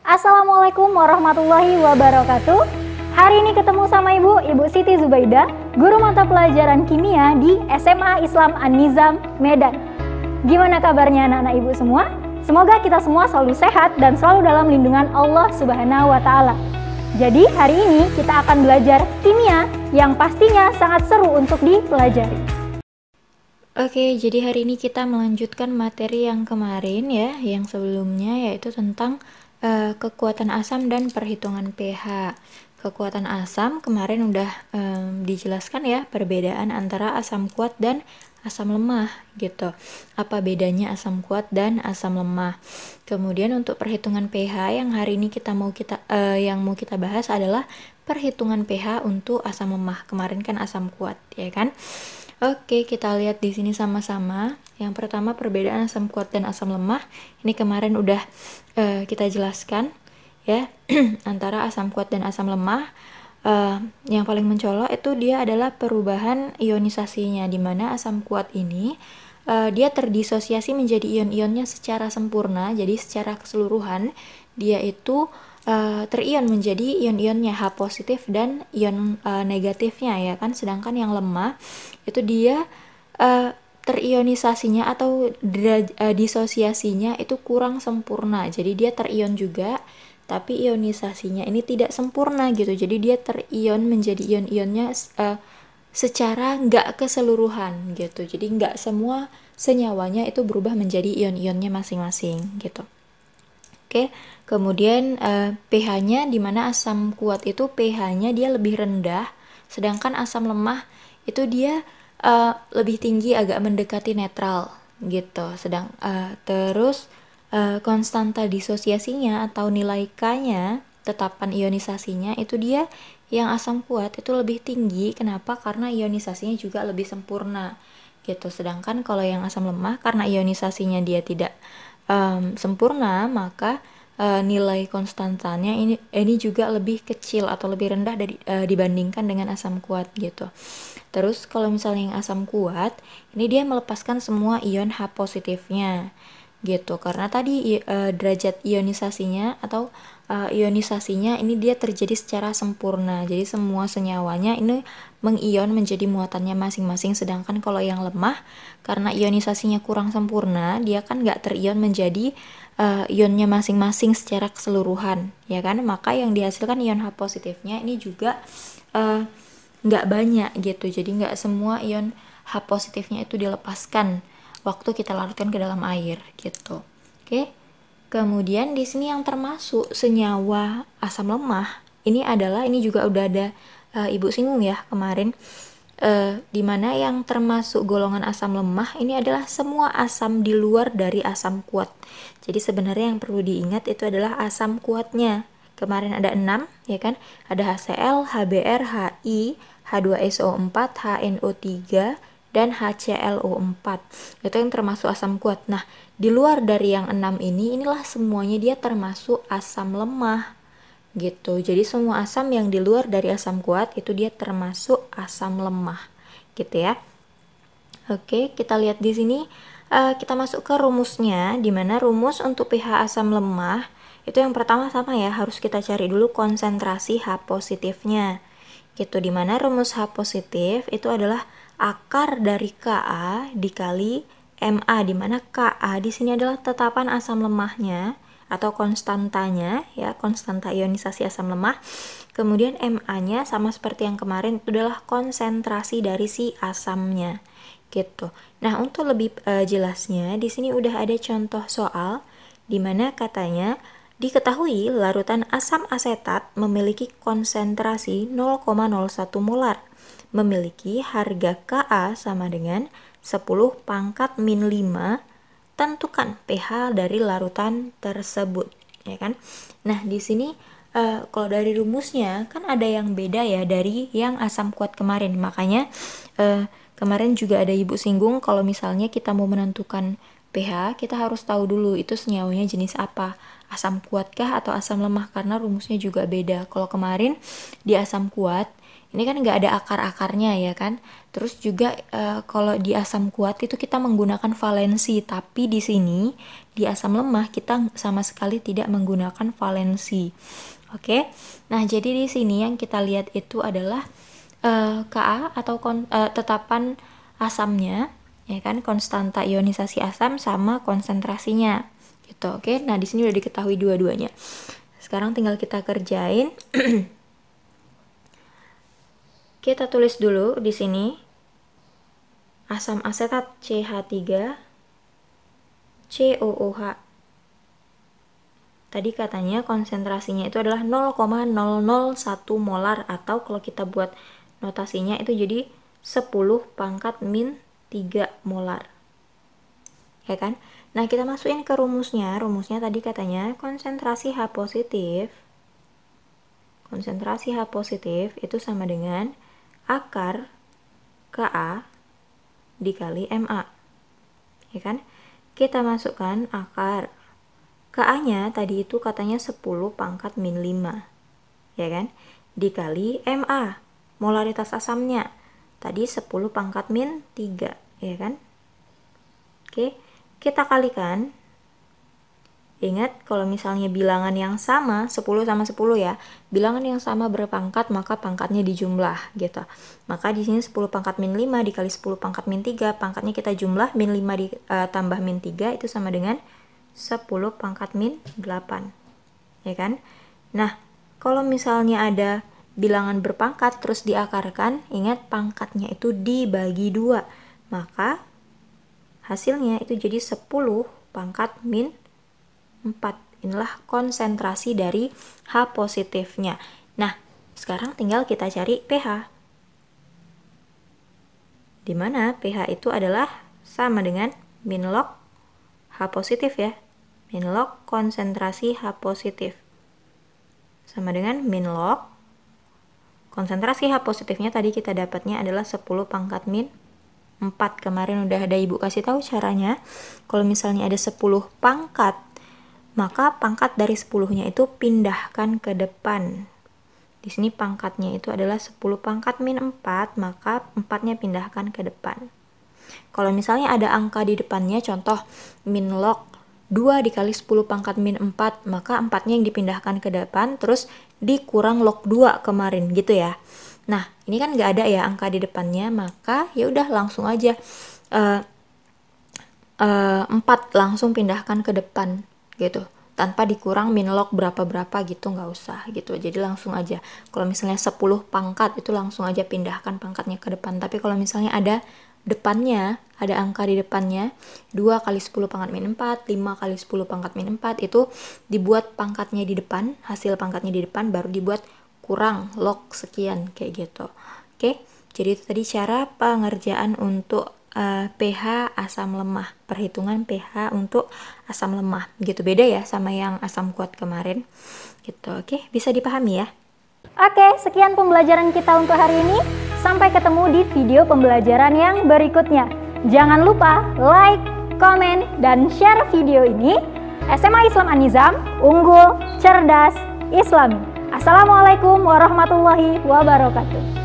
Assalamualaikum warahmatullahi wabarakatuh. Hari ini ketemu sama Ibu Siti Zubaida, guru mata pelajaran kimia di SMA Islam An-Nizam, Medan. Gimana kabarnya anak-anak Ibu semua? Semoga kita semua selalu sehat dan selalu dalam lindungan Allah Subhanahu wa Ta'ala. Jadi hari ini kita akan belajar kimia yang pastinya sangat seru untuk dipelajari. Oke, jadi hari ini kita melanjutkan materi yang kemarin ya, yang sebelumnya, yaitu tentang kekuatan asam dan perhitungan pH. Kekuatan asam kemarin udah dijelaskan ya, perbedaan antara asam kuat dan asam lemah gitu. Apa bedanya asam kuat dan asam lemah? Kemudian untuk perhitungan pH yang hari ini yang mau kita bahas adalah perhitungan pH untuk asam lemah. Kemarin kan asam kuat, ya kan? Oke, kita lihat di sini sama-sama. Yang pertama perbedaan asam kuat dan asam lemah. Ini kemarin udah kita jelaskan ya antara asam kuat dan asam lemah. Yang paling mencolok itu dia adalah perubahan ionisasinya, di mana asam kuat ini dia terdisosiasi menjadi ion-ionnya secara sempurna. Jadi secara keseluruhan dia itu terion menjadi ion-ionnya H positif dan ion negatifnya ya kan. Sedangkan yang lemah itu dia terionisasinya atau disosiasinya itu kurang sempurna. Jadi dia terion juga, tapi ionisasinya ini tidak sempurna gitu. Jadi dia terion menjadi ion-ionnya secara nggak keseluruhan gitu. Jadi nggak semua senyawanya itu berubah menjadi ion-ionnya masing-masing gitu. Oke, kemudian pH-nya, di mana asam kuat itu pH-nya dia lebih rendah, sedangkan asam lemah itu dia lebih tinggi, agak mendekati netral gitu. Terus konstanta disosiasinya atau nilai K-nya, tetapan ionisasinya itu dia yang asam kuat itu lebih tinggi. Kenapa? Karena ionisasinya juga lebih sempurna gitu. Sedangkan kalau yang asam lemah, karena ionisasinya dia tidak sempurna, maka nilai konstantanya ini juga lebih kecil atau lebih rendah dibandingkan dengan asam kuat gitu. Terus kalau misalnya yang asam kuat, ini dia melepaskan semua ion H positifnya gitu, karena tadi derajat ionisasinya atau ionisasinya ini dia terjadi secara sempurna. Jadi semua senyawanya ini mengion menjadi muatannya masing-masing. Sedangkan kalau yang lemah, karena ionisasinya kurang sempurna, dia kan nggak terion menjadi ionnya masing-masing secara keseluruhan, ya kan? Maka yang dihasilkan ion H positifnya ini juga nggak banyak gitu. Jadi nggak semua ion H positifnya itu dilepaskan waktu kita larutkan ke dalam air gitu. Oke. Kemudian di sini yang termasuk senyawa asam lemah ini juga udah ada Ibu singgung ya kemarin, di mana yang termasuk golongan asam lemah ini adalah semua asam di luar dari asam kuat. Jadi sebenarnya yang perlu diingat itu adalah asam kuatnya. Kemarin ada 6 ya kan? Ada HCl, HBr, HI, H2SO4, HNO3 dan HClO4. Itu yang termasuk asam kuat. Nah, di luar dari yang 6 inilah semuanya dia termasuk asam lemah gitu. Jadi semua asam yang di luar dari asam kuat itu dia termasuk asam lemah gitu ya. Oke, kita lihat di sini kita masuk ke rumusnya, di mana rumus untuk pH asam lemah itu yang pertama sama ya, harus kita cari dulu konsentrasi H positifnya gitu, di mana rumus H positif itu adalah akar dari Ka dikali Ma, di mana Ka di sini adalah tetapan asam lemahnya atau konstantanya ya, konstanta ionisasi asam lemah. Kemudian Ma-nya sama seperti yang kemarin itu adalah konsentrasi dari si asamnya gitu. Nah, untuk lebih jelasnya di sini udah ada contoh soal di mana katanya diketahui larutan asam asetat memiliki konsentrasi 0,01 molar, memiliki harga Ka sama dengan 10 pangkat min 5, tentukan pH dari larutan tersebut, ya kan? Nah, di sini kalau dari rumusnya kan ada yang beda ya dari yang asam kuat kemarin. Makanya kemarin juga ada Ibu singgung kalau misalnya kita mau menentukan pH, kita harus tahu dulu itu senyawanya jenis apa. Asam kuatkah atau asam lemah, karena rumusnya juga beda. Kalau kemarin di asam kuat Ini kan nggak ada akar-akarnya ya kan. Terus juga kalau di asam kuat itu kita menggunakan valensi, tapi di sini di asam lemah kita sama sekali tidak menggunakan valensi. Oke. Nah, jadi di sini yang kita lihat itu adalah Ka atau tetapan asamnya, ya kan, konstanta ionisasi asam sama konsentrasinya gitu. Oke. Nah, di sini udah diketahui dua-duanya. Sekarang tinggal kita kerjain. Kita tulis dulu di sini asam asetat CH3 COOH. Tadi katanya konsentrasinya itu adalah 0,001 molar, atau kalau kita buat notasinya itu jadi 10 pangkat min 3 molar. Ya kan? Nah, kita masukin ke rumusnya. Rumusnya tadi katanya konsentrasi H positif itu sama dengan akar Ka dikali Ma. Ya kan? Kita masukkan akar. Ka-nya tadi itu katanya 10 pangkat min 5. Ya kan? Dikali Ma. Molaritas asamnya tadi 10 pangkat min 3. Ya kan? Oke. Kita kalikan. Ingat, kalau misalnya bilangan yang sama, 10 sama 10 ya, bilangan yang sama berpangkat, maka pangkatnya dijumlah, gitu. Maka di sini 10 pangkat min 5 dikali 10 pangkat min 3, pangkatnya kita jumlah, min 5 tambah min 3, itu sama dengan 10 pangkat min 8. Ya kan? Nah, kalau misalnya ada bilangan berpangkat, terus diakarkan, ingat pangkatnya itu dibagi 2. Maka, hasilnya itu jadi 10 pangkat min 4. Inilah konsentrasi dari H positifnya. Nah, sekarang tinggal kita cari pH. Di mana pH itu adalah sama dengan min log H positif ya. Min log konsentrasi H positif. Sama dengan min log konsentrasi H positifnya tadi kita dapatnya adalah 10 pangkat min 4. Kemarin udah ada ibu kasih tahu caranya. Kalau misalnya ada 10 pangkat, maka pangkat dari 10-nya itu pindahkan ke depan. Di sini pangkatnya itu adalah 10 pangkat min 4, maka 4-nya pindahkan ke depan. Kalau misalnya ada angka di depannya, contoh min log 2 dikali 10 pangkat min 4, maka 4-nya yang dipindahkan ke depan, terus dikurang log 2 kemarin, gitu ya. Nah, ini kan nggak ada ya angka di depannya, maka ya udah langsung aja 4 langsung pindahkan ke depan gitu, tanpa dikurang min log berapa-berapa gitu, nggak usah gitu. Jadi langsung aja, kalau misalnya 10 pangkat itu langsung aja pindahkan pangkatnya ke depan. Tapi kalau misalnya ada depannya, ada angka di depannya, 2 kali 10 pangkat min 4, 5 kali 10 pangkat min 4, itu dibuat pangkatnya di depan, hasil pangkatnya di depan, baru dibuat kurang log sekian, kayak gitu. Oke, jadi itu tadi cara pengerjaan untuk pH asam lemah, perhitungan pH untuk asam lemah gitu. Beda ya sama yang asam kuat kemarin gitu. Oke, bisa dipahami ya. Oke, sekian pembelajaran kita untuk hari ini. Sampai ketemu di video pembelajaran yang berikutnya. Jangan lupa like, komen, dan share video ini. SMA Islam An-Nizam, unggul, cerdas, Islami. Assalamualaikum warahmatullahi wabarakatuh.